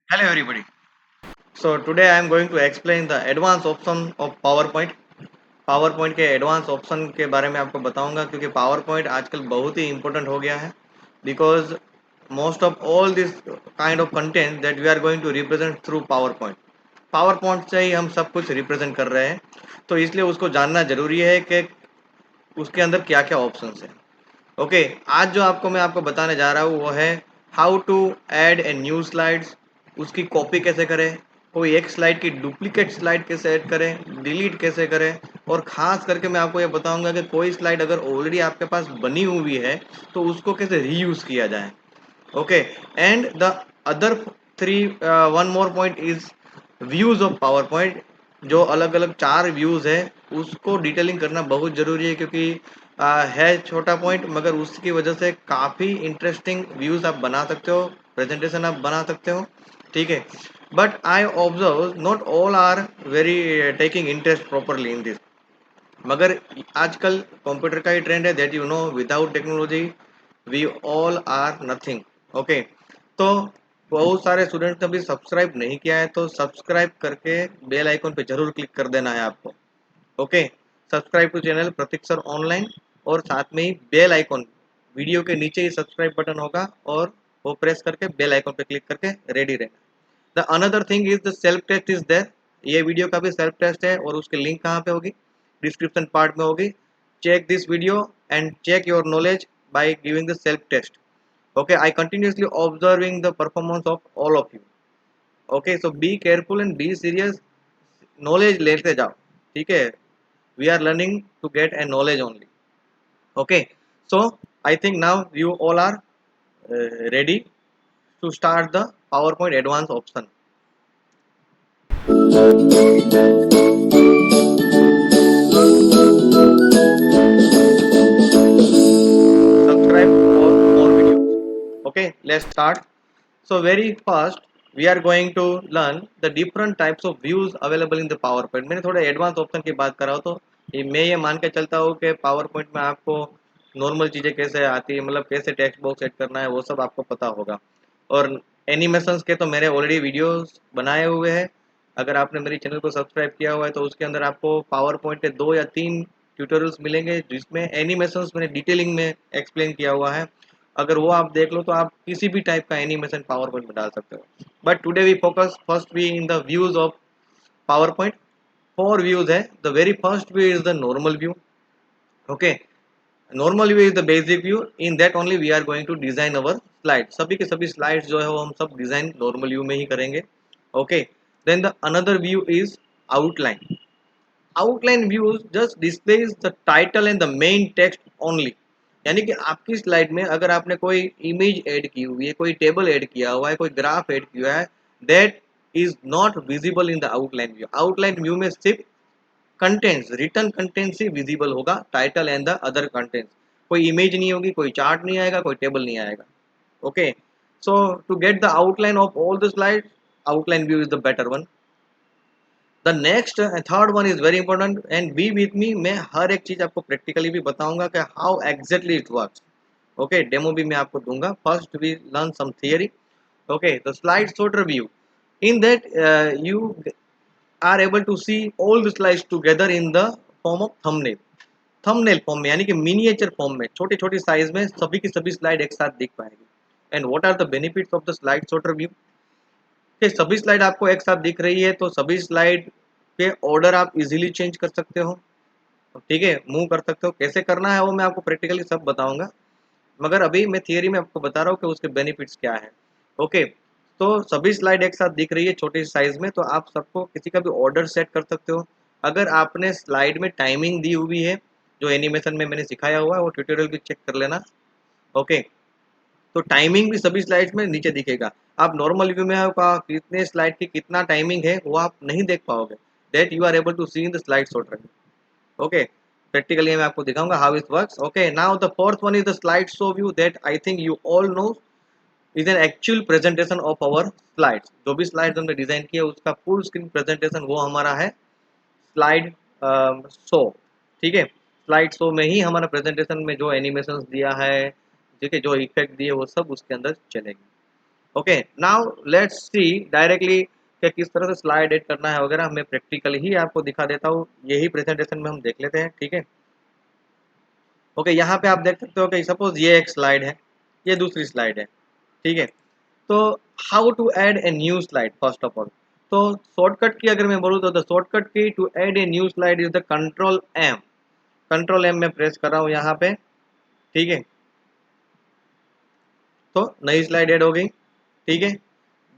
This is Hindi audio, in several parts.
Hello everybody. So today I am going to explain the advanced option of PowerPoint. PowerPoint के एडवांस ऑप्शन के बारे में आपको बताऊंगा क्योंकि PowerPoint आजकल बहुत ही इम्पोर्टेंट हो गया है because most of all this kind of content that we are going to represent through PowerPoint. PowerPoint से ही हम सब कुछ रिप्रेजेंट कर रहे हैं तो इसलिए उसको जानना जरूरी है कि उसके अंदर क्या क्या ऑप्शन है। ओके आज जो मैं आपको बताने जा रहा हूँ वो है how to add a new slides, उसकी कॉपी कैसे करें, कोई एक स्लाइड की डुप्लीकेट स्लाइड कैसे ऐड करें, डिलीट कैसे करें, और ख़ास करके मैं आपको ये बताऊंगा कि कोई स्लाइड अगर ऑलरेडी आपके पास बनी हुई है तो उसको कैसे रीयूज़ किया जाए। Okay and the other three one more point is views of power point. जो अलग अलग चार व्यूज़ है उसको डिटेलिंग करना बहुत ज़रूरी है क्योंकि है छोटा पॉइंट मगर उसकी वजह से काफ़ी इंटरेस्टिंग व्यूज़ आप बना सकते हो, प्रेजेंटेशन आप बना सकते हो। ठीक है, but I observe not all are very taking interest properly in this. मगर आजकल कंप्यूटर का ही ट्रेंड है that without technology we all are nothing. Okay, तो बहुत सारे स्टूडेंट्स ने अभी सब्सक्राइब नहीं किया है तो सब्सक्राइब करके बेल आइकन पे जरूर क्लिक कर देना है आपको। Okay, subscribe to channel Prateek sir online, और साथ में ही बेल आइकन वीडियो के नीचे ही सब्सक्राइब बटन होगा और वो प्रेस करके बेल आइकन पे क्लिक करके रेडी रहना। The another thing is the self test is there. ये वीडियो का भी सेल्फ टेस्ट है और उसकी लिंक कहाँ पे होगी? डिस्क्रिप्शन पार्ट में होगी। Check this video and check your knowledge by giving the self test. Okay, I continuously observing the performance of all of you. Okay, so be careful and be serious. Knowledge लेते जाओ, ठीक है? We are learning to get a knowledge only. Okay, so I think now you all are ready to start the PowerPoint advanced option. Subscribe for more videos. Okay, let's start. So very first we are going to learn the different types of views available in the PowerPoint. मैंने थोड़ा एडवांस ऑप्शन की बात कर रहा हूँ तो मैं ये मान के चलता हूँ कि PowerPoint में आपको नॉर्मल चीज़ें कैसे आती है, मतलब कैसे टेक्स्ट बॉक्स सेट करना है वो सब आपको पता होगा। और एनिमेशंस के तो मेरे ऑलरेडी वीडियोस बनाए हुए हैं। अगर आपने मेरे चैनल को सब्सक्राइब किया हुआ है तो उसके अंदर आपको PowerPoint के 2 या 3 ट्यूटोरियल्स मिलेंगे जिसमें एनिमेशंस मैंने डिटेलिंग में एक्सप्लेन किया हुआ है। अगर वो आप देख लो तो आप किसी भी टाइप का एनिमेशन पावर पॉइंट में डाल सकते हो। But today we focus first we in the views of power point. 4 views है। The very first view is the normal view. Okay, normal view is the basic view, in that only we are going to design our slide. सभी के सभी स्लाइड्स जो है वो हम सब डिजाइन नॉर्मल व्यू में ही करेंगे। Okay, then the another view is outline. Outline views just displays the title and the main text only. यानी कि आपकी स्लाइड में अगर आपने कोई इमेज ऐड की हुई है, कोई टेबल ऐड किया हुआ है, कोई ग्राफ ऐड किया है, that is not visible in the outline view. Outline view में सिर्फ कंटेंट्स, रिटर्न कंटेंट्स ही विजिबल होगा, title and the other contents. कोई इमेज नहीं होगी, कोई चार्ट नहीं आएगा, कोई टेबल नहीं आएगा। Okay, so to get the outline of all the slide, outline view is the better one. The next third one is very important and be with me. मैं हर एक चीज आपको प्रैक्टिकली भी बताऊंगा कि how exactly it works. Okay, demo भी मैं आपको दूंगा। First we learn some theory. Okay, the slide sorter view, in that you are able to see all the slides together in the form of thumbnail। Thumbnail form में यानी कि मिनिएचर फॉर्म में छोटी छोटी साइज में सभी की सभी स्लाइड एक साथ दिख पाएगी। And what are the benefits of the slide sorter view? कि सभी स्लाइड आपको एक साथ दिख रही है तो सभी स्लाइड के ऑर्डर आप इजीली चेंज कर सकते हो। ठीक है, मूव कर सकते हो। कैसे करना है वो मैं आपको प्रैक्टिकली सब बताऊंगा, मगर अभी मैं थियरी में आपको बता रहा हूँ कि उसके बेनिफिट्स क्या है। ओके, तो सभी स्लाइड एक साथ दिख रही है छोटी साइज में तो आप सबको किसी का भी ऑर्डर सेट कर सकते हो। अगर आपने स्लाइड में टाइमिंग दी हुई है जो एनिमेशन में मैंने सिखाया हुआ है वो ट्यूटोरियल भी चेक कर लेना। ओके, तो टाइमिंग भी सभी स्लाइड्स में नीचे दिखेगा। आप नॉर्मल व्यू में आपका कितने स्लाइड की कितना टाइमिंग है वो आप नहीं देख पाओगे, that you are able to see in the slide sorter। Okay, practically मैं आपको दिखाऊंगा how it works. Okay, now the fourth one is the slide show view that I think you all know is an actual presentation of our slides. जो भी स्लाइड्स हमने डिजाइन किया उसका फुल स्क्रीन प्रेजेंटेशन वो हमारा है स्लाइड शो। ठीक है, स्लाइड शो में ही हमारा प्रेजेंटेशन में जो एनिमेशन दिया है, ठीक है, जो इफेक्ट दिए वो सब उसके अंदर चलेगी। Okay, now let's see directly कि किस तरह से स्लाइड एड करना है वगैरह, मैं प्रैक्टिकली ही आपको दिखा देता हूँ, यही प्रेजेंटेशन में हम देख लेते हैं, ठीक है। ओके, यहाँ पे आप देख सकते हो कि सपोज ये एक स्लाइड है, ये दूसरी स्लाइड है, ठीक है। तो how to add a new slide, first of all तो शॉर्टकट की अगर मैं बोलूँ तो shortcut key to add a new slide is the control M. Control M में प्रेस कर रहा हूँ यहाँ पे, ठीक है। तो नई स्लाइड ऐड हो गई, ठीक है।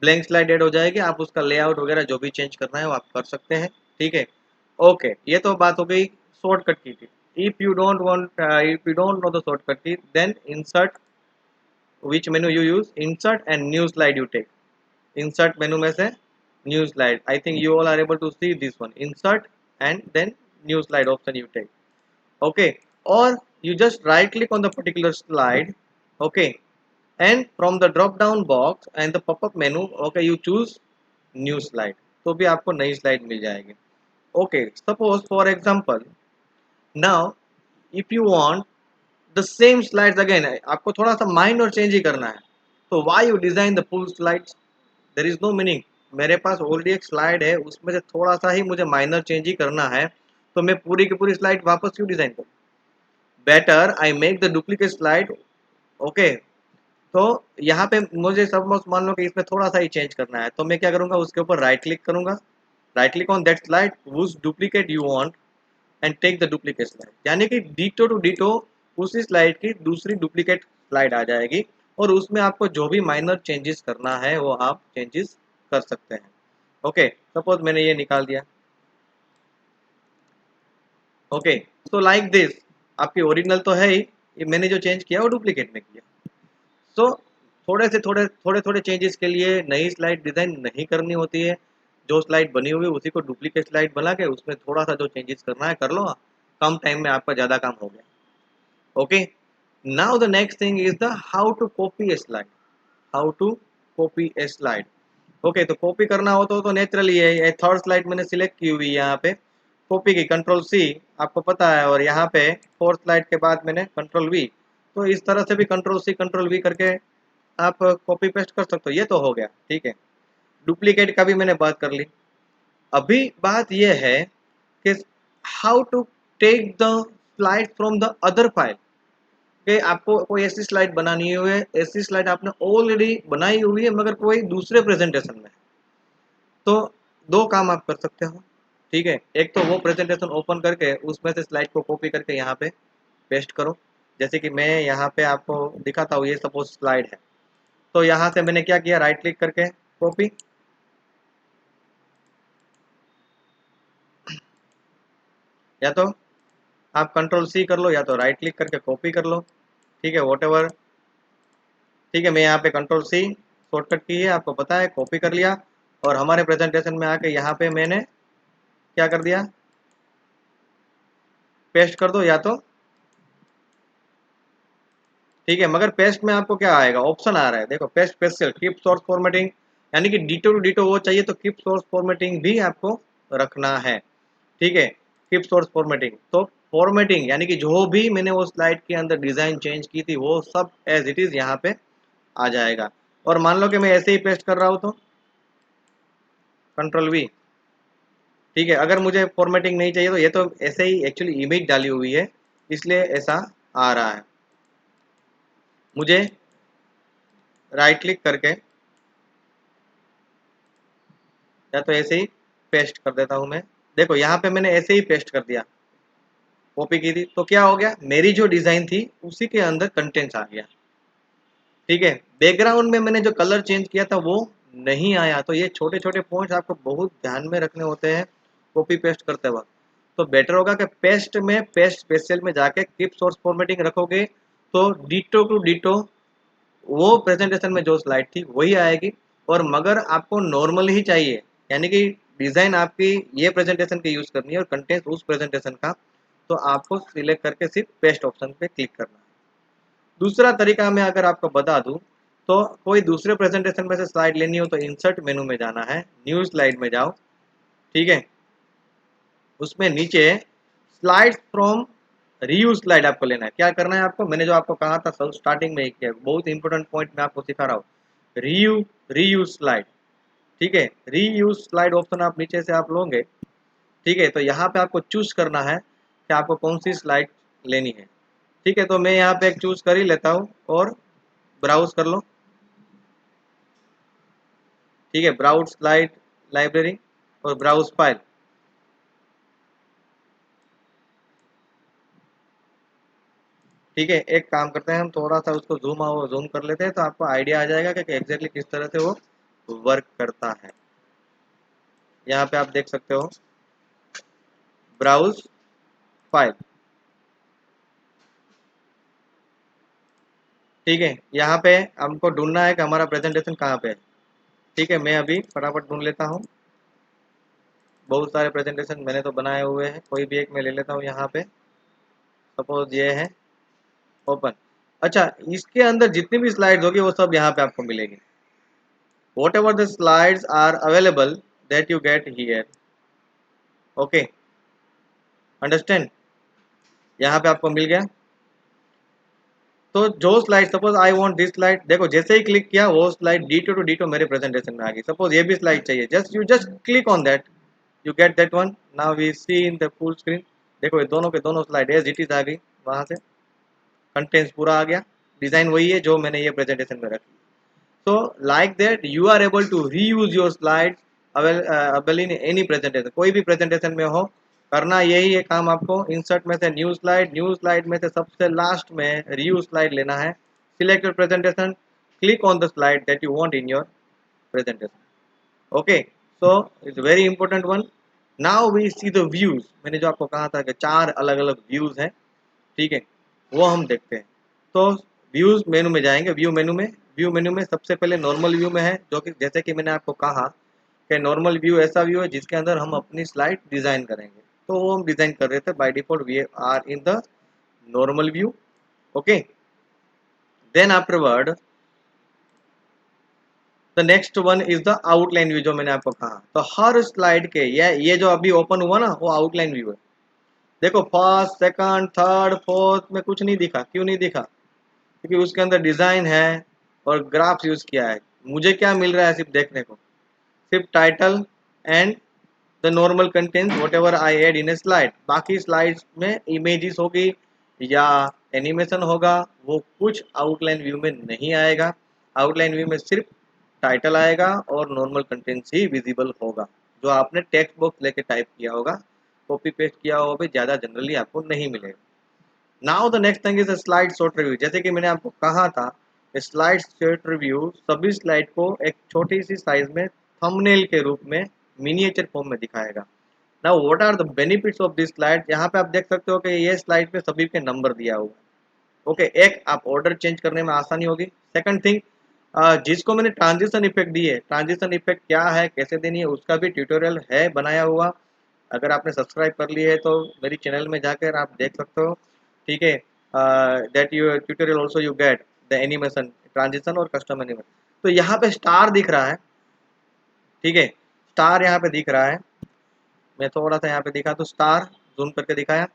ब्लैंक स्लाइड ऐड हो जाएगी, आप उसका लेआउट वगैरह जो भी चेंज करना है वो आप कर सकते हैं, ठीक है। ओके, ये तो बात हो गई शॉर्टकट की थी। If you don't want, if you don't know the shortcut key, then insert, which menu you use, insert and new slide you take। insert menu में से new slide, I think you all are able to see this one, insert and then new slide option you take, okay। or you just right click on the particular slide, okay, and from the drop down box and the pop up menu, okay, you choose new slide, तो भी आपको नई स्लाइड मिल जाएगी। okay, suppose for example now if you want the same slides again, आपको थोड़ा सा माइंड और चेंज ही करना है, तो why you design the full slides, there is no meaning। मेरे पास ऑलरेडी एक स्लाइड है, उसमें से थोड़ा सा ही मुझे माइनर चेंज ही करना है, तो मैं पूरी की पूरी स्लाइड वापस क्यों डिजाइन करूँ। Better I make the duplicate slide, okay. तो यहाँ पे मुझे सब मान लो कि इसमें थोड़ा सा ही चेंज करना है, तो मैं क्या करूँगा, उसके ऊपर राइट क्लिक करूँगा, right click on that slide whose duplicate you want and take the duplicate slide, यानी कि डिटो टू डिटो उसी स्लाइड की दूसरी डुप्लीकेट स्लाइड आ जाएगी, और उसमें आपको जो भी माइनर चेंजेस करना है वो आप चेंजेस कर सकते हैं। ओके, सपोज मैंने ये निकाल दिया, ओके। सो लाइक दिस, आपकी ओरिजिनल तो है ही, ये मैंने जो चेंज किया वो डुप्लीकेट में किया। सो थोड़े थोड़े चेंजेस के लिए नई स्लाइड डिजाइन नहीं करनी होती है, जो स्लाइड बनी हुई है उसी को डुप्लीकेट स्लाइड बना के उसमें थोड़ा सा जो चेंजेस करना है कर लो, कम टाइम में आपका ज़्यादा काम हो गया। okay, now the next thing is the how to copy a slide, how to copy a slide। okay, तो कॉपी करना हो तो नेचुरली है, ये थर्ड स्लाइड मैंने सिलेक्ट की हुई है, यहाँ पे कॉपी की कंट्रोल सी, आपको पता है, और यहाँ पे फोर्थ स्लाइड के बाद मैंने कंट्रोल वी, तो इस तरह से भी कंट्रोल सी कंट्रोल वी करके आप कॉपी पेस्ट कर सकते हो, ये तो हो गया, ठीक है। डुप्लीकेट का भी मैंने बात कर ली। अभी बात यह है कि how to take the slide from the other file, कि आपको कोई ऐसी स्लाइड बनानी है, ऐसी स्लाइड आपने ऑलरेडी बनाई हुई है मगर कोई दूसरे प्रेजेंटेशन में, तो दो काम आप कर सकते हो, ठीक है। एक तो वो प्रेजेंटेशन ओपन करके उसमें से स्लाइड को कॉपी करके यहाँ पे पेस्ट करो, जैसे कि मैं यहाँ पे आपको दिखाता हूँ, ये सपोज स्लाइड है, तो यहाँ से मैंने क्या किया, राइट क्लिक करके कॉपी, या तो आप कंट्रोल सी कर लो या तो राइट क्लिक करके कॉपी कर लो, ठीक है, वॉट एवर, ठीक है। मैं यहाँ पे कंट्रोल सी शॉर्टकट की है, आपको पता है, कॉपी कर लिया, और हमारे प्रेजेंटेशन में आके यहाँ पे मैंने क्या कर दिया, पेस्ट कर दो या तो, ठीक है। मगर पेस्ट में आपको क्या आएगा, ऑप्शन आ रहा है, देखो paste special keep source formatting, यानी कि डिटो टू डिटो वो चाहिए तो कीप सोर्स फॉर्मेटिंग भी आपको रखना है, ठीक है। कीप सोर्स फॉर्मेटिंग, तो फॉर्मेटिंग यानी कि जो भी मैंने वो स्लाइड के अंदर डिजाइन चेंज की थी वो सब एज इट इज यहाँ पे आ जाएगा। और मान लो कि मैं ऐसे ही पेस्ट कर रहा हूँ तो कंट्रोल वी, ठीक है। अगर मुझे फॉर्मेटिंग नहीं चाहिए तो ये तो ऐसे ही एक्चुअली इमेज डाली हुई है, इसलिए ऐसा आ रहा है। मुझे राइट क्लिक करके या तो ऐसे ही पेस्ट कर देता हूँ मैं, देखो यहाँ पे मैंने ऐसे ही पेस्ट कर दिया, कॉपी की थी तो क्या हो गया, मेरी जो डिजाइन थी उसी के अंदर कंटेंट्स आ गया, ठीक है। बैकग्राउंड में मैंने जो कलर चेंज किया था वो नहीं आया, तो ये छोटे छोटे पॉइंट्स आपको बहुत ध्यान में रखने होते हैं कॉपी पेस्ट करते वक्त। तो बेटर होगा कि पेस्ट में, पेस्ट स्पेशल में जाके कीप सोर्स फॉर्मेटिंग रखोगे तो डिटो टू डिटो वो प्रेजेंटेशन में जो स्लाइड थी वही आएगी। और मगर आपको नॉर्मल ही चाहिए, यानी कि डिजाइन आपकी ये प्रेजेंटेशन की यूज करनी है और कंटेंट उस प्रेजेंटेशन का, तो आपको सिलेक्ट करके सिर्फ पेस्ट ऑप्शन पे क्लिक करना है। दूसरा तरीका मैं अगर आपको बता दूं, तो कोई दूसरे प्रेजेंटेशन में से स्लाइड लेनी हो तो इंसर्ट मेनू में जाना है, न्यू स्लाइड में जाओ, ठीक है। उसमें नीचे स्लाइड फ्रॉम रीयूज स्लाइड आपको लेना है। क्या करना है आपको, मैंने जो आपको कहा था स्टार्टिंग में ही किया, बहुत इंपॉर्टेंट पॉइंट मैं आपको सिखा रहा हूँ। रीयूज स्लाइड, ठीक है। रीयूज स्लाइड ऑप्शन आप नीचे से आप लोगे, ठीक है। तो यहाँ पे आपको चूज करना है कि आपको कौन सी स्लाइड लेनी है, ठीक है। तो मैं यहाँ पे एक चूज कर ही लेता हूँ और ब्राउज कर लो, ठीक है। ब्राउज स्लाइड लाइब्रेरी और ब्राउज फाइल, ठीक है। एक काम करते हैं, हम थोड़ा सा उसको जूम कर लेते हैं तो आपको आइडिया आ जाएगा कि एग्जैक्टली किस तरह से वो वर्क करता है। यहाँ पे आप देख सकते हो ब्राउज फाइल, ठीक है। यहाँ पे हमको ढूंढना है कि हमारा प्रेजेंटेशन कहाँ पे है, ठीक है। मैं अभी फटाफट ढूंढ लेता हूँ, बहुत सारे प्रेजेंटेशन मैंने तो बनाए हुए हैं, कोई भी एक मैं ले लेता हूँ। यहाँ पे सपोज ये है ओपन, अच्छा। इसके अंदर जितनी भी स्लाइड्स होगी वो सब यहाँ पे आपको मिलेगी। Whatever the slides are available that you get here, okay, understand. यहाँ पे आपको मिल गया। तो जो slide, suppose I want this slide, देखो जैसे ही क्लिक किया वो स्लाइड डीटो टू डीटो मेरे प्रेजेंटेशन में आ गई। सपोज ये भी स्लाइड चाहिए, just click on that, you get that one. Now we see in the full screen, देखो ये दोनों के दोनों स्लाइड एज इट इज आ गई, वहां से कंटेंट्स पूरा आ गया, डिजाइन वही है जो मैंने ये प्रेजेंटेशन में रखी। So like that you are able to reuse your slides available in any presentation, कोई भी presentation में हो। करना यही है काम आपको, इंसर्ट में से न्यू स्लाइड में से सबसे लास्ट में reuse स्लाइड लेना है। Select your presentation, click on the slide that you want in your presentation, okay. So it's very important one. Now we see the views, मैंने जो आपको कहा था कि 4 अलग अलग व्यूज हैं, ठीक है, वो हम देखते हैं। तो व्यूज मेनू में जाएंगे, व्यू मेनू में सबसे पहले नॉर्मल व्यू में है, जो कि जैसे कि मैंने आपको कहा कि नॉर्मल व्यू ऐसा व्यू है जिसके अंदर हम अपनी स्लाइड डिजाइन करेंगे। तो वो हम डिजाइन कर रहे थे, by default we are in the normal view, okay. Then afterward the next one is the outline view, जो मैंने आपको कहा। तो हर स्लाइड के ये जो अभी ओपन हुआ ना, वो आउटलाइन व्यू है। देखो फर्स्ट सेकंड थर्ड फोर्थ में कुछ नहीं दिखा, क्यों नहीं दिखा? क्योंकि उसके अंदर डिजाइन है और ग्राफ्स यूज किया है। मुझे क्या मिल रहा है सिर्फ देखने को, सिर्फ title and the normal content whatever I add in a slide. बाकी स्लाइड्स में इमेजेस होगी या एनिमेशन होगा, वो कुछ आउटलाइन व्यू में नहीं आएगा। आउटलाइन व्यू में सिर्फ टाइटल आएगा और नॉर्मल कंटेंट्स ही विजिबल होगा, जो आपने टेक्स्ट बॉक्स लेके टाइप किया होगा, कॉपी पेस्ट किया होगा, ज़्यादा जनरली आपको नहीं मिलेगा। Now the next thing is slide short review. जैसे कि मैंने आपको कहा था, स्लाइड शॉर्ट रिव्यू सभी स्लाइड को एक छोटी सी साइज में थंबनेल के रूप में मिनिएचर फॉर्म में दिखाएगा। Now what are the benefits of this slide, यहाँ पे आप देख सकते हो कि ये स्लाइड पे सभी के नंबर दिया हुआ है, ओके। एक आप ऑर्डर चेंज करने में आसानी होगी। सेकंड थिंग, जिसको मैंने ट्रांजिशन इफेक्ट दी है, ट्रांजिशन इफेक्ट क्या है, कैसे देनी है, उसका भी ट्यूटोरियल है बनाया हुआ। अगर आपने सब्सक्राइब कर लिए है तो मेरी चैनल में जाकर आप देख सकते हो, ठीक है। That you tutorial also you get the animation transition और कस्टम एनिमेशन। तो यहाँ पे स्टार दिख रहा है, ठीक है, स्टार यहाँ पे दिख रहा है। मैं थोड़ा सा यहाँ पे दिखा तो स्टार जूम करके दिखाया,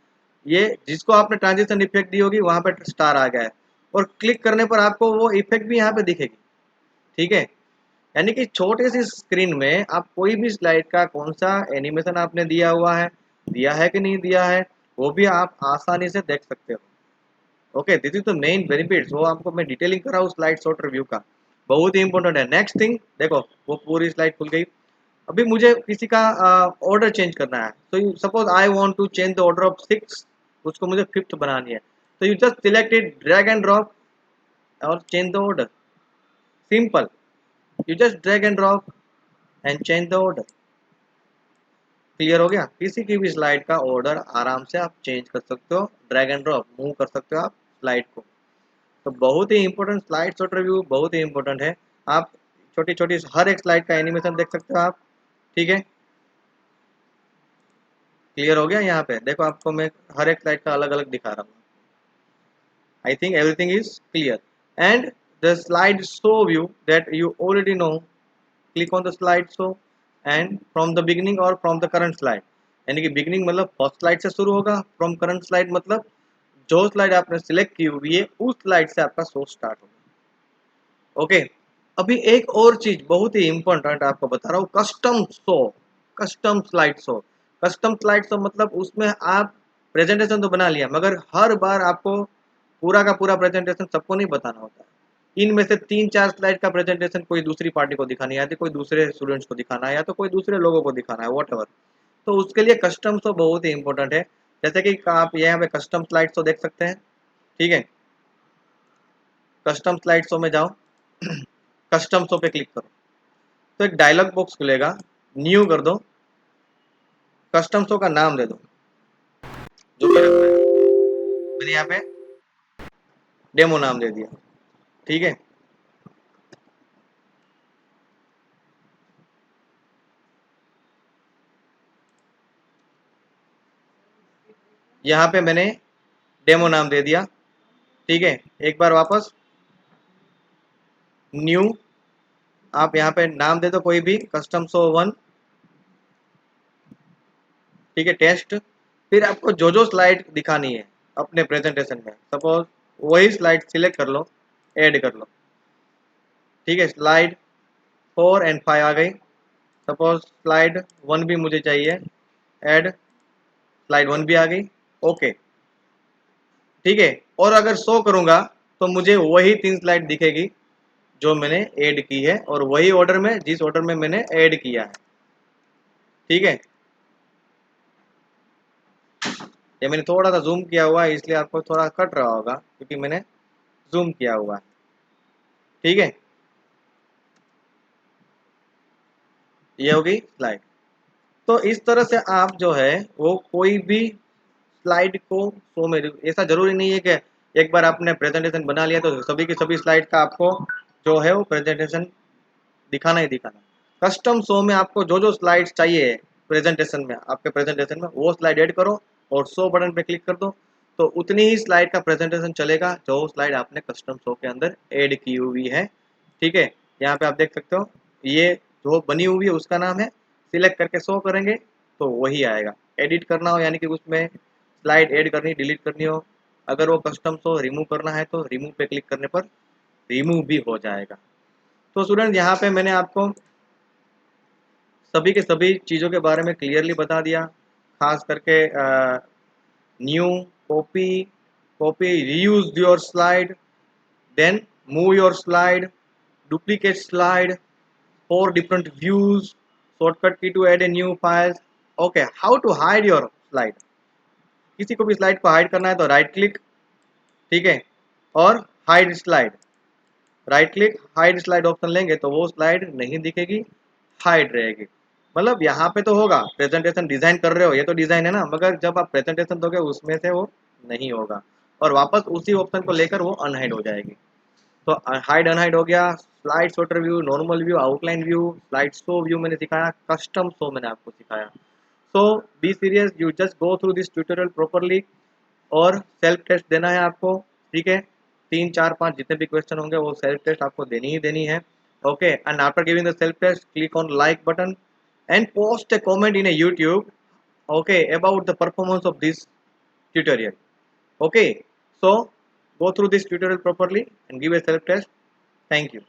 ये जिसको आपने ट्रांजिशन इफेक्ट दी होगी वहां पे स्टार आ गया है, और क्लिक करने पर आपको वो इफेक्ट भी यहाँ पे दिखेगी, ठीक है। यानी कि छोटे सी स्क्रीन में आप कोई भी स्लाइड का कौन सा एनिमेशन आपने दिया है कि नहीं दिया है, वो भी आप आसानी से देख सकते हो, okay. This is the main benefits, वो आपको मैं डिटेलिंग कर रहा हूँ स्लाइड शॉर्ट रिव्यू का, बहुत ही इंपॉर्टेंट है। नेक्स्ट थिंग देखो, वो पूरी स्लाइड खुल गई। अभी मुझे किसी का ऑर्डर चेंज करना है, तो suppose I want to change the order of 6, उसको मुझे 5th बनानी है। तो you just select it, drag and drop और change the order, simple. You just drag and drop and change the order, clear हो गया। किसी की भी स्लाइड का ऑर्डर आराम से आप चेंज कर सकते हो, ड्रैग एंड ड्रॉप मूव कर सकते हो आप स्लाइड को। तो बहुत ही इंपॉर्टेंट, स्लाइड शॉट रिव्यू बहुत ही इंपॉर्टेंट है। आप छोटी छोटी हर एक स्लाइड का एनिमेशन देख सकते हो आप, ठीक है। क्लियर हो गया। यहाँ पे देखो आपको मैं हर एक स्लाइड का अलग अलग दिखा रहा हूँ। I think everything is clear and the slide show view that you already know, click on the slide show and from the beginning और फ्रॉम द करंट स्लाइड। यानी कि बिगिनिंग मतलब फर्स्ट स्लाइड से शुरू होगा, फ्रॉम करंट स्लाइड मतलब जो स्लाइड आपने सिलेक्ट की हुई है उस स्लाइड से आपका शो स्टार्ट होगा, ओके। अभी एक और चीज बहुत ही इंपॉर्टेंट आपको बता रहा हूँ, custom show, custom slide show. Custom slide show मतलब उसमें आप प्रेजेंटेशन तो बना लिया, मगर हर बार आपको पूरा का पूरा प्रेजेंटेशन सबको नहीं बताना होता है। इनमें से 3-4 स्लाइड का प्रेजेंटेशन कोई दूसरी पार्टी को दिखानी है, या तो कोई दूसरे स्टूडेंट्स को दिखाना है, या तो कोई दूसरे लोगों को दिखाना है, वॉट एवर। तो उसके लिए कस्टम शो बहुत ही इंपॉर्टेंट है। जैसे कि आप यहाँ पे कस्टम स्लाइड शो देख सकते हैं, ठीक है। कस्टम स्लाइड शो में जाओ, कस्टम शो पे क्लिक करो, तो एक डायलॉग बॉक्स खुलेगा, न्यू कर दो, कस्टम शो का नाम दे दो जो भी रखना है। मैंने यहाँ पे डेमो नाम दे दिया, ठीक है। यहाँ पे मैंने डेमो नाम दे दिया, ठीक है। एक बार वापस न्यू, आप यहाँ पे नाम दे दो कोई भी, कस्टम शो 1, ठीक है, टेस्ट। फिर आपको जो जो स्लाइड दिखानी है अपने प्रेजेंटेशन में, सपोज वही स्लाइड सिलेक्ट कर लो, ऐड कर लो, ठीक है। स्लाइड 4 एंड 5 आ गई, सपोज स्लाइड 1 भी मुझे चाहिए, ऐड, स्लाइड 1 भी आ गई, ओके, ठीक है। और अगर शो करूंगा तो मुझे वही 3 स्लाइड दिखेगी जो मैंने ऐड की है, और वही ऑर्डर में जिस ऑर्डर में मैंने ऐड किया है, ठीक है। ये मैंने थोड़ा सा जूम किया हुआ है, इसलिए आपको थोड़ा कट रहा होगा क्योंकि मैंने जूम किया हुआ है, ठीक है। ये होगी स्लाइड। तो इस तरह से आप जो है वो कोई भी स्लाइड को शो में, ऐसा जरूरी नहीं है कि एक बार आपने प्रेजेंटेशन बना लिया तो सभी की सभी स्लाइड का आपको जो है वो प्रेजेंटेशन दिखाना ही दिखाना। कस्टम शो में आपको जो जो स्लाइड्स चाहिए प्रेजेंटेशन में, आपके प्रेजेंटेशन में वो स्लाइड ऐड करो और शो बटन पे क्लिक कर दो, तो उतनी ही स्लाइड का प्रेजेंटेशन चलेगा जो स्लाइड आपने कस्टम शो के अंदर ऐड की हुई है, ठीक है। यहाँ पे आप देख सकते हो, ये जो बनी हुई है उसका नाम है, सिलेक्ट करके शो करेंगे तो वही आएगा। एडिट करना हो, यानी कि उसमें स्लाइड ऐड करनी, डिलीट करनी हो, अगर वो कस्टम शो रिमूव करना है तो रिमूव पे क्लिक करने पर रिमूव भी हो जाएगा। तो स्टूडेंट यहाँ पे मैंने आपको सभी के सभी चीज़ों के बारे में क्लियरली बता दिया, खास करके new, copy, copy reuse your slide, then move your slide, duplicate slide, 4 different views, shortcut key to add a new files, okay, how to hide your slide। किसी को भी स्लाइड को हाइड करना है तो राइट क्लिक, ठीक है, और hide slide, right click hide slide option लेंगे तो वो स्लाइड नहीं दिखेगी, हाइड रहेगी। मतलब यहाँ पे तो होगा, प्रेजेंटेशन डिजाइन कर रहे हो, ये तो डिजाइन है ना, मगर जब आप प्रेजेंटेशन दोगे उसमें से वो नहीं होगा, और वापस उसी ऑप्शन को लेकर वो अनहाइड हो जाएगी। तो हाइड अनहाइड हो गया, slide shorter view, normal view, outline view, slide show view मैंने सिखाया, कस्टम शो मैंने आपको सिखाया। So be serious, you just go through this tutorial properly, और सेल्फ टेस्ट देना है आपको, ठीक है। 3 4 5 जितने भी क्वेश्चन होंगे वो सेल्फ टेस्ट आपको देनी ही देनी है, okay. And after giving the self test click on like button and post a comment in a YouTube, okay, about the performance of this tutorial, okay. So go through this tutorial properly and give a self test. Thank you.